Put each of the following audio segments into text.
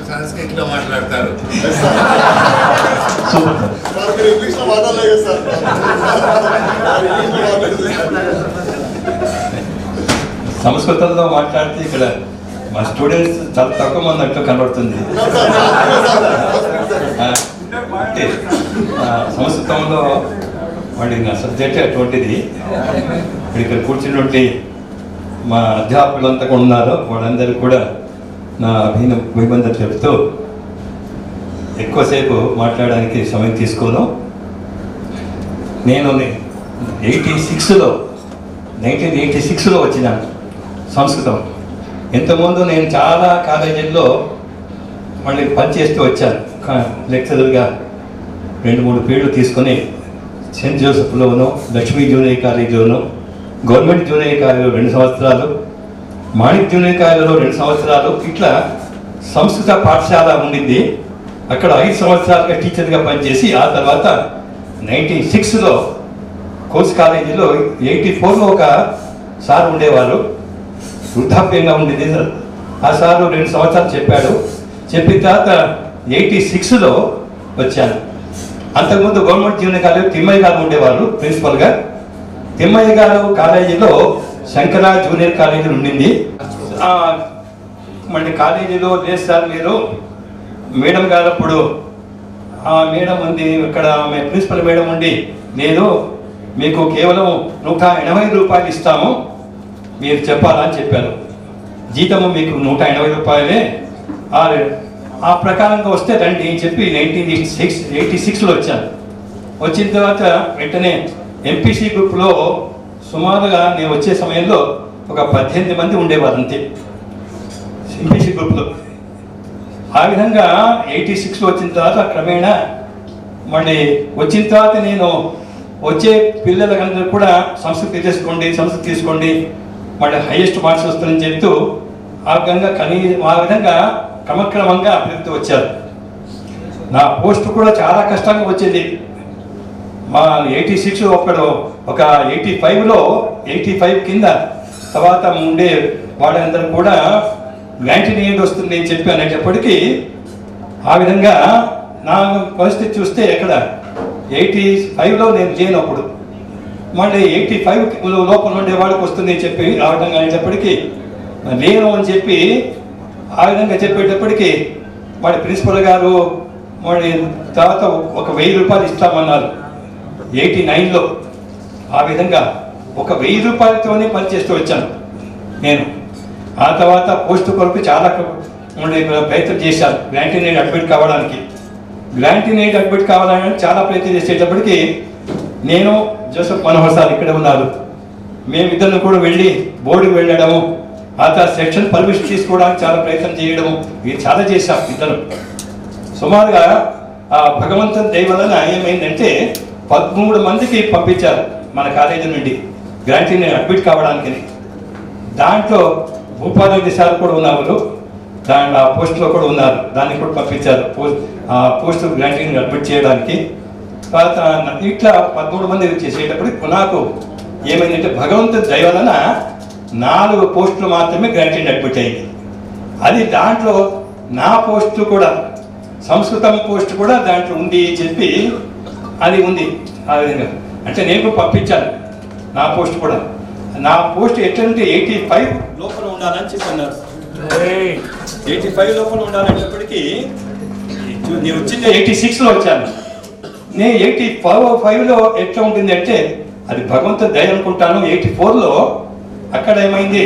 సంస్కృతిలో మాట్లాడతారు. సంస్కృతంలో మాట్లాడితే ఇక్కడ మా స్టూడెంట్స్ చాలా తక్కువ మంది అట్లా కనబడుతుంది. సంస్కృతంలో వాడి నా సబ్జెక్ట్ అటువంటిది. ఇక్కడ కూర్చున్నటువంటి మా అధ్యాపకులంతా కూడా ఉన్నారు, వాళ్ళందరికీ కూడా నా అభినందన చెప్తూ ఎక్కువసేపు మాట్లాడడానికి సమయం తీసుకోను. నేను 1986లో వచ్చినాను సంస్కృతం. ఇంతకుముందు నేను చాలా కాలేజీల్లో మళ్ళీ పనిచేస్తూ వచ్చాను. లెక్చరర్గా 2-3 పీరియడ్లు తీసుకొని సెయింట్ జోసెఫ్లోను, లక్ష్మీ జూనియర్ కాలేజీలోను, గవర్నమెంట్ జూనియర్ కాలేజీలో 2 సంవత్సరాలు, మాణిక్ జూనియర్ కాలేజీలో 2 సంవత్సరాలు, ఇట్లా సంస్కృత పాఠశాల ఉండింది. అక్కడ 5 సంవత్సరాలుగా టీచర్గా పనిచేసి ఆ తర్వాత 96లో కోర్స్ కాలేజీలో 84లో ఒక సార్ ఉండేవారు, వృద్ధాప్యంగా ఉండేది. ఆ సారు 2 సంవత్సరాలు చెప్పాడు. చెప్పిన తర్వాత 86లో వచ్చాను. అంతకుముందు గవర్నమెంట్ జూనియర్ కాలేజీ తిమ్మయ్య గారు ఉండేవాళ్ళు ప్రిన్సిపల్గా. తిమ్మయ్య గారు కాలేజీలో శంకర జూనియర్ కాలేజీ ఉండింది. మళ్ళీ కాలేజీలో లేదు సార్, మీరు మేడం గారు అప్పుడు ఆ మేడం ఉంది ఇక్కడ, ప్రిన్సిపల్ మేడం ఉండి, నేను మీకు కేవలం 180 రూపాయలు ఇస్తాము, మీరు చెప్పాలని చెప్పారు. జీతము మీకు 180 రూపాయలే, ఆ ప్రకారంగా వస్తే రండి అని చెప్పి 1986లో వచ్చాను. వచ్చిన తర్వాత వెంటనే ఎంపీసీ గ్రూప్లో సుమారుగా నేను వచ్చే సమయంలో ఒక 18 మంది ఉండేవారు అంతే ఎంపీసీ గ్రూప్లో. ఆ విధంగా 86లో వచ్చిన తర్వాత క్రమేణా మళ్ళీ వచ్చిన తర్వాత నేను వచ్చే పిల్లలందరూ కూడా సంస్కృతి తీసుకోండి మళ్ళీ హైయెస్ట్ మార్క్స్ వస్తుందని చెప్తూ ఆ విధంగా క్రమక్రమంగా అభివృద్ధి వచ్చారు. నా పోస్ట్ కూడా చాలా కష్టంగా వచ్చింది. మా 86 ఒక 85 కింద తర్వాత ఉండే వాళ్ళందరూ కూడా 98 వస్తుంది అని చెప్పి అనేటప్పటికీ ఆ విధంగా నా పరిస్థితి చూస్తే ఇక్కడ 85లో నేను చేయనప్పుడు మళ్ళీ 85 లోపల ఉండే వాళ్ళకి వస్తుంది అని చెప్పి రావడం అనేటప్పటికీ లేను అని చెప్పి ఆ విధంగా చెప్పేటప్పటికీ వాడి ప్రిన్సిపల్ గారు వాడి తర్వాత ఒక 1000 రూపాయలు ఇస్తామన్నారు 89లో. ఆ విధంగా ఒక 1000 రూపాయలతోనే పనిచేస్తూ వచ్చాను నేను. ఆ తర్వాత పోస్ట్ కొరకు చాలా ప్రయత్నం చేశాను గ్రాంటీన్ ఎయిడ్ అడ్మిట్ కావడానికి. చాలా ప్రయత్నం చేసేటప్పటికి నేను జోసెఫ్ మనోహర్ సార్ ఇక్కడ ఉన్నారు, మేమిద్దరిని కూడా వెళ్ళి బోర్డుకు వెళ్ళడము, ఆ తర్వాత సెక్షన్ పర్మిషన్ తీసుకోవడానికి చాలా ప్రయత్నం చేయడము, ఇది చాలా చేశాం ఇద్దరు. సుమారుగా ఆ భగవంతుని దయ వలన ఏమైందంటే 13 మందికి పంపించారు మన కాలేజీ నుండి గ్రాంటీన్ అడ్మిట్ కావడానికి. దాంట్లో భూపాలరెడ్డి సార్ కూడా ఉన్నారు, ఆ పోస్ట్లో కూడా ఉన్నారు, దాన్ని కూడా పంపించారు ఆ పోస్ట్ గ్రాంటీన్ అడ్మిట్ చేయడానికి. తర్వాత ఇట్లా 13 మంది చేసేటప్పటికి నాకు ఏమైందంటే భగవంతుని దయ వలన 4 పోస్టులు మాత్రమే గ్రాంటీన్ అడ్మిట్ అయింది. అది దాంట్లో నా పోస్టు కూడా సంస్కృతం పోస్ట్ కూడా దాంట్లో ఉంది చెప్పి అది ఉంది. ఆ విధంగా అంటే నేను పంపించాను నా పోస్ట్ కూడా. నా పోస్ట్ ఎట్లంటే 85 లోపల ఉండాలని చెప్పి అన్నారు. 85 లోపల ఉండాలనేటప్పటికీ నేను వచ్చింది 86లో వచ్చాను. నేను 85లో ఎట్లా ఉంటుంది అంటే అది భగవంతుడి దయ అనుకుంటాను. 84లో అక్కడ ఏమైంది,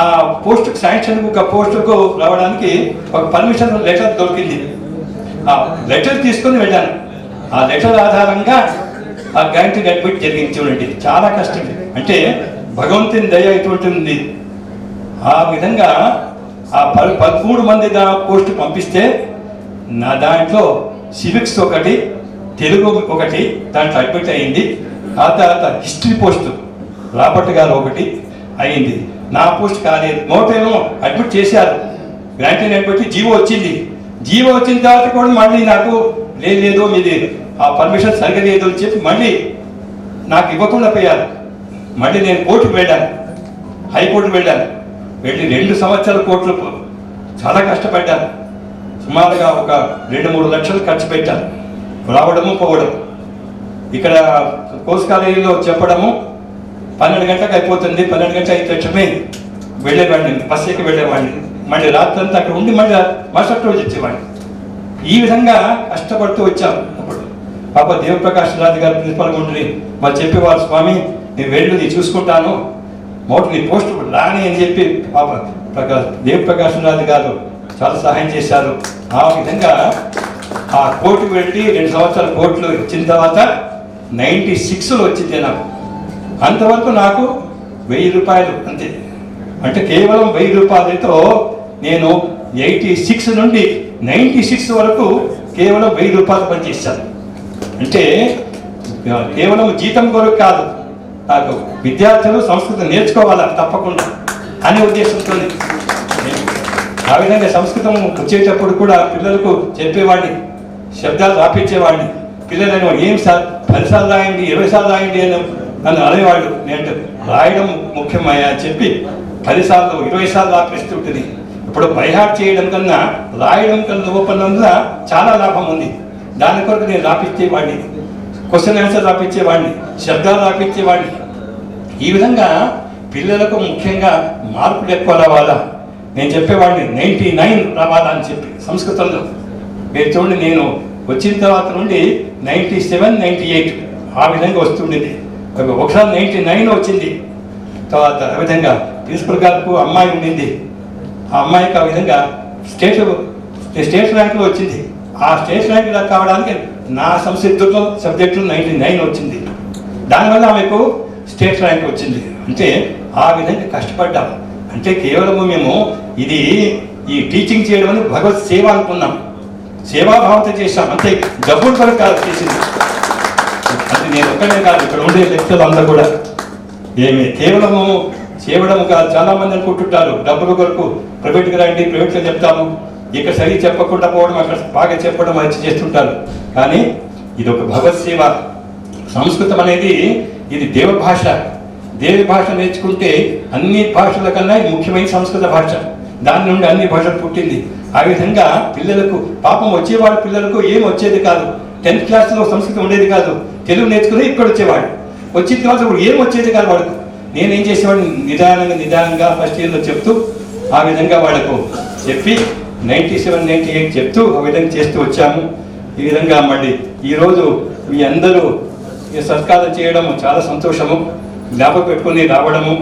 ఆ పోస్టుకు శాంక్షన్ ఒక పోస్టుకు రావడానికి ఒక పర్మిషన్ లెటర్ దొరికింది. ఆ లెటర్ తీసుకొని వెళ్ళాను. ఆ లెటర్ ఆధారంగా ఆ గ్రాంటీన్ అడ్మిట్ జరిగింది. చూడండి చాలా కష్టం, అంటే భగవంతుని దయ ఎటువంటి ఉంది. ఆ విధంగా ఆ 13 మంది పోస్టు పంపిస్తే నా దాంట్లో సివిక్స్ ఒకటి, తెలుగు ఒకటి దాంట్లో అడ్మిట్ అయింది. ఆ తర్వాత హిస్టరీ పోస్టు రాబర్ట్ గారు ఒకటి అయింది. నా పోస్ట్ కాలేదు. నోటేమో అడ్మిట్ చేశారు, గ్రాంటీన్ అడ్మిట్ జీవో వచ్చింది. జీవో వచ్చిన తర్వాత కూడా మళ్ళీ నాకు లేదు మీది ఆ పర్మిషన్ సరిగ్గా లేదు అని చెప్పి మళ్ళీ నాకు ఇవ్వకుండా పోయారు. మళ్ళీ నేను కోర్టుకు వెళ్ళాను, హైకోర్టుకు వెళ్ళాను. వెళ్ళి 2 సంవత్సరాల కోర్టులో చాలా కష్టపడ్డాను. సుమారుగా ఒక 2-3 లక్షలు ఖర్చు పెట్టాను, రావడము పోవడం. ఇక్కడ కోర్స్ కాలేజీలో చెప్పడము 12 గంటలకు అయిపోతుంది, 12 గంటల అయితే వచ్చిపోయింది, వెళ్ళేవాడిని, బస్ ఎక్కి వెళ్ళేవాడిని, మళ్ళీ రాత్రి అంతా అక్కడ ఉండి మళ్ళీ మరుసటి రోజు వచ్చేవాడిని. ఈ విధంగా కష్టపడుతూ వచ్చాము. అప్పుడు పాప దేవప్రకాష్ రాజు గారు ప్రిన్సిపల్గా ఉండి వాళ్ళు చెప్పేవారు, స్వామి నేను వెళ్ళు, నేను చూసుకుంటాను, నీ పోస్ట్ రాని అని చెప్పి పాప దేవప్రకాష్ రాజు గారు చాలా సహాయం చేశారు. ఆ విధంగా ఆ కోర్టుకు వెళ్ళి 2 సంవత్సరాల కోర్టులో వచ్చిన తర్వాత 96లో వచ్చింది నాకు. అంతవరకు నాకు 1000 రూపాయలు అంతే. అంటే కేవలం 1000 రూపాయలతో నేను 86 నుండి 96 వరకు కేవలం 1000 రూపాయలు పనిచేశాను. అంటే కేవలం జీతం కొరకు కాదు, నాకు విద్యార్థులు సంస్కృతం నేర్చుకోవాలా తప్పకుండా అనే ఉద్దేశంతో ఆ విధంగా సంస్కృతం వచ్చేటప్పుడు కూడా పిల్లలకు చెప్పేవాడిని, శబ్దాలు రాపించేవాడిని. పిల్లలను ఏం సార్ 10 సార్లు రాయండి, 20 సార్లు రాయండి అని నన్ను అనేవాళ్ళు. నేను రాయడం ముఖ్యమయ్యా అని చెప్పి 10 సార్లు 20 సార్లు రాపిస్తుంటుంది. ఇప్పుడు బైహార్ట్ చేయడం కన్నా రాయడం కన్నా ఓపెన్గా చాలా లాభం ఉంది. దాని కొరకు నేను రాపించేవాడిని, క్వశ్చన్ ఆన్సర్ రాపించేవాడిని, శబ్దాలు రాపించేవాడిని. ఈ విధంగా పిల్లలకు ముఖ్యంగా మార్కులు ఎక్కువ రావాలా, నేను చెప్పేవాడిని 99 రావాలా అని చెప్పి సంస్కృతంలో. మీరు చూడండి, నేను వచ్చిన తర్వాత నుండి 97, 98 ఆ విధంగా వస్తుండేది. ఒకసారి 99 వచ్చింది. తర్వాత ఆ విధంగా ప్రిన్సిపల్ గారికి అమ్మాయి ఉండింది, ఆ అమ్మాయికి ఆ విధంగా స్టేట్ ర్యాంకులో వచ్చింది. ఆ స్టేట్ ర్యాంక్ కావడానికి నా సంసిద్ధుల్లో సబ్జెక్టులో 99 వచ్చింది. దానివల్ల ఆమెకు స్టేట్ ర్యాంక్ వచ్చింది. అంటే ఆ విధంగా కష్టపడ్డాం. అంటే కేవలము మేము ఇది ఈ టీచింగ్ చేయడం అని భగవత్ సేవ అనుకున్నాం, సేవాభావంతో చేశాం. అంతే, డబ్బులు కొరకు కాదు చేసింది. అంటే నేను ఒక్కనే కాదు, ఇక్కడ ఉండే లెక్చర్లు అంతా కూడా ఏమి కేవలము చేయడం కాదు. చాలా మంది అనుకుంటుంటారు డబ్బుల కొరకు ప్రైవేట్గా రండి, ప్రైవేట్గా చెప్తాము, ఇక్కడ సరి చెప్పకుండా పోవడం, అక్కడ బాగా చెప్పడం మంచి చేస్తుంటారు. కానీ ఇది ఒక భగవత్ సేవ. సంస్కృతం అనేది ఇది దేవ భాష. దేవి భాష నేర్చుకుంటే అన్ని భాషల కన్నా ముఖ్యమైన సంస్కృత భాష. దాని నుండి అన్ని భాషలు పుట్టింది. ఆ విధంగా పిల్లలకు పాపం వచ్చేవాడు, పిల్లలకు ఏం వచ్చేది కాదు. 10th క్లాస్లో సంస్కృతం ఉండేది కాదు, తెలుగు నేర్చుకుని ఇక్కడ వచ్చేవాడు. వచ్చిన తర్వాత ఏం వచ్చేది కాదు వాడుకు. నేనేం చేసేవాడిని, నిదానంగా ఫస్ట్ ఇయర్లో చెప్తూ ఆ విధంగా వాళ్ళకు చెప్పి 97, 98 చెప్తూ ఆ విధంగా చేస్తూ వచ్చాము. ఈ విధంగా మళ్ళీ ఈరోజు మీ అందరూ ఈ సత్కారం చేయడం చాలా సంతోషము. జ్ఞాపకం పెట్టుకుని రావడము,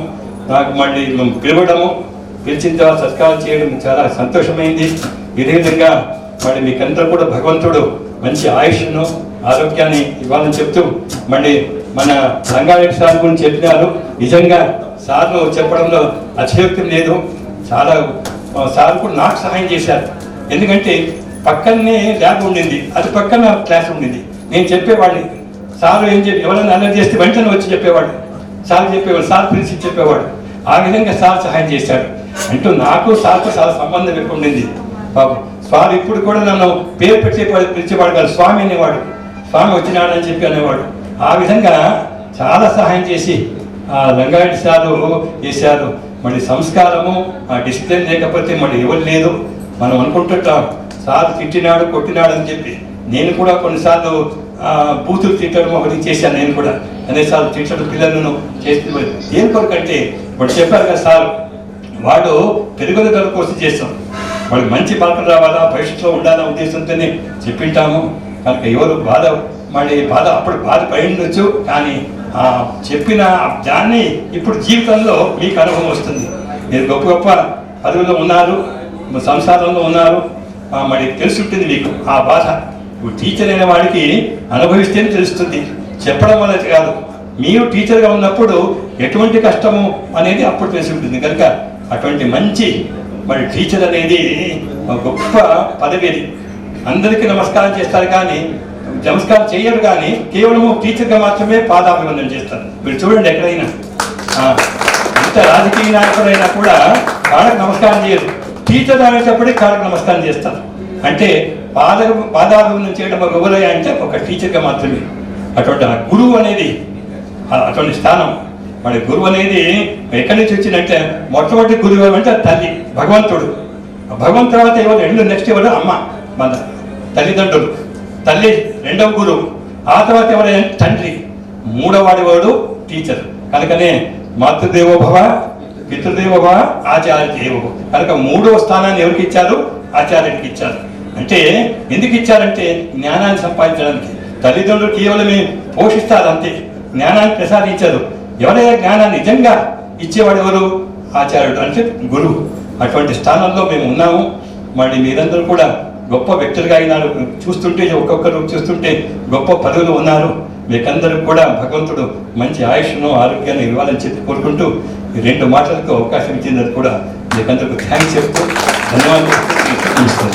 నాకు మళ్ళీ పిలవడము, పిలిచిన తర్వాత సత్కారం చేయడం చాలా సంతోషమైంది. ఇదే విధంగా మళ్ళీ మీకందరూ కూడా భగవంతుడు మంచి ఆయుష్ను ఆరోగ్యాన్ని ఇవ్వాలని చెప్తూ మళ్ళీ మన రంగారెడ్డి సార్ గురించి చెప్పినారు. నిజంగా సార్ను చెప్పడంలో అతిశయోక్తి లేదు. చాలా సార్ కూడా నాకు సహాయం చేశారు. ఎందుకంటే పక్కనే ల్యాబ్ ఉండింది, అది పక్కన క్లాస్ ఉండింది. నేను చెప్పేవాడిని, సార్ ఏం చెప్పి ఎవరైనా అల్లరి చేస్తే వెంటనే వచ్చి చెప్పేవాడు, సార్ చెప్పేవాడు, సార్ పిలిచి చెప్పేవాడు. ఆ విధంగా సార్ సహాయం చేశాడు. అంటూ నాకు సార్తో చాలా సంబంధం ఎక్కువ ఉండింది. బాబు సార్ ఇప్పుడు కూడా నన్ను పేరు పిలిచేవాడు కాదు, స్వామి అనేవాడు. స్వామి వచ్చినాడని చెప్పి అనేవాడు. ఆ విధంగా చాలా సహాయం చేసి ఆ రంగారెడ్డి సారు చేశారు. మళ్ళీ సంస్కారము, ఆ డిసిప్లిన్ లేకపోతే మళ్ళీ ఎవరు లేదు. మనం అనుకుంటుంటాం సార్ తిట్టినాడు, కొట్టినాడు అని చెప్పి. నేను కూడా కొన్నిసార్లు బూతులు తిట్టడం ఒకటి చేశాను. నేను కూడా అనేసార్లు తిట్టడం పిల్లలను చేసి దేని కొరకంటే వాడు చెప్పారు కదా సార్, వాడు పెరుగుదల కోసం చేస్తాం, వాడికి మంచి మార్కులు రావాలా, భవిష్యత్తులో ఉండాలనే ఉద్దేశంతోనే చెప్పింటాము. కనుక ఎవరు బాధ అప్పుడు పడి ఉండొచ్చు, కానీ చెప్పిన దాన్ని ఇప్పుడు జీవితంలో మీకు అనుభవం వస్తుంది. మీరు గొప్ప గొప్ప పదవుల్లో ఉన్నారు, సంసారంలో ఉన్నారు, మరి తెలుసుంటుంది మీకు ఆ బాధ. ఇప్పుడు టీచర్ అయిన వాడికి అనుభవిస్తేనే తెలుస్తుంది, చెప్పడం అనేది కాదు. మీరు టీచర్గా ఉన్నప్పుడు ఎటువంటి కష్టము అనేది అప్పుడు తెలిసి ఉంటుంది. కనుక అటువంటి మంచి మరి టీచర్ అనేది గొప్ప పదవి. అందరికీ నమస్కారం చేస్తారు, కానీ నమస్కారం చేయరు, కానీ కేవలము టీచర్గా మాత్రమే పాదాభివందనం చేస్తారు. మీరు చూడండి, ఎక్కడైనా ఇంత రాజకీయ నాయకుడైనా కూడా కాళ్ళకు నమస్కారం చేయరు, టీచర్ అనేటప్పటికీ కాళ్ళకు నమస్కారం చేస్తారు. అంటే పాదాభివందనం చేయడం ఎవరయ్యా అంటే ఒక టీచర్గా మాత్రమే. అటువంటి గురువు అనేది అటువంటి స్థానం. మరి గురువు అనేది ఎక్కడి నుంచి వచ్చిందంటే మొట్టమొదటి గురువు అంటే తల్లి, భగవంతుడు. భగవంతు తర్వాత ఎవరు నెక్స్ట్ ఎవరు అమ్మ. మన తల్లిదండ్రులు, తల్లి రెండవ గురువు, ఆ తర్వాత ఎవరైనా తండ్రి, మూడవవాడి వాడు టీచర్. కనుకనే మాతృదేవోభవ, పితృదేవోభవ, ఆచార్య దేవోభవ. కనుక మూడవ స్థానాన్ని ఎవరికి ఇచ్చారు? ఆచార్యుడికి ఇచ్చారు. అంటే ఎందుకు ఇచ్చారంటే జ్ఞానాన్ని సంపాదించడానికి. తల్లిదండ్రులు కేవలమే పోషిస్తారు అంతే, జ్ఞానాన్ని ప్రసాదించారు. ఎవరైనా జ్ఞానాన్ని నిజంగా ఇచ్చేవాడు ఎవరు? ఆచార్యుడు, అంటే గురువు. అటువంటి స్థానంలో మేము ఉన్నాము. మరి మీరందరూ కూడా గొప్ప వ్యక్తులుగా అయినారు. చూస్తుంటే ఒక్కొక్కరు చూస్తుంటే గొప్ప పదవులు ఉన్నారు. మీకందరూ కూడా భగవంతుడు మంచి ఆయుష్ను ఆరోగ్యాన్ని ఇవ్వాలని చెప్పి కోరుకుంటూ ఈ 2 మాటలకు అవకాశం ఇచ్చినందుకు కూడా మీకందరికీ థ్యాంక్స్ చెప్తూ ధన్యవాదాలు చెప్తూ